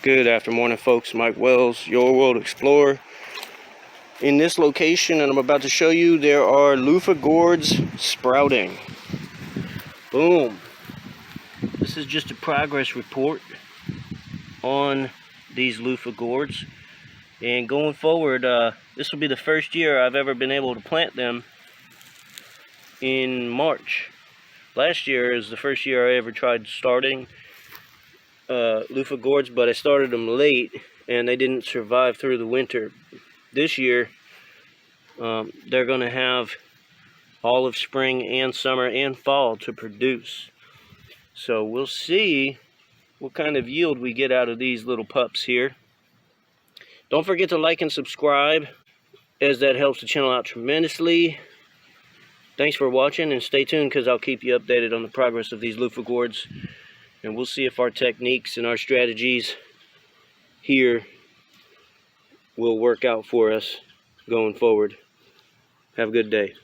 Good afternoon, folks. Mike Wells, your world explorer. In this location, and I'm about to show you, there are Luffa Gourds sprouting. Boom. This is just a progress report on these Luffa Gourds. And going forward, this will be the first year I've ever been able to plant them in March. Last year is the first year I ever tried starting Luffa Gourds, but I started them late and they didn't survive through the winter. This year, they're going to have all of spring and summer and fall to produce. So we'll see what kind of yield we get out of these little pups here. Don't forget to like and subscribe, as that helps the channel out tremendously. Thanks for watching, and stay tuned because I'll keep you updated on the progress of these Luffa Gourds. And we'll see if our techniques and our strategies here will work out for us going forward. Have a good day.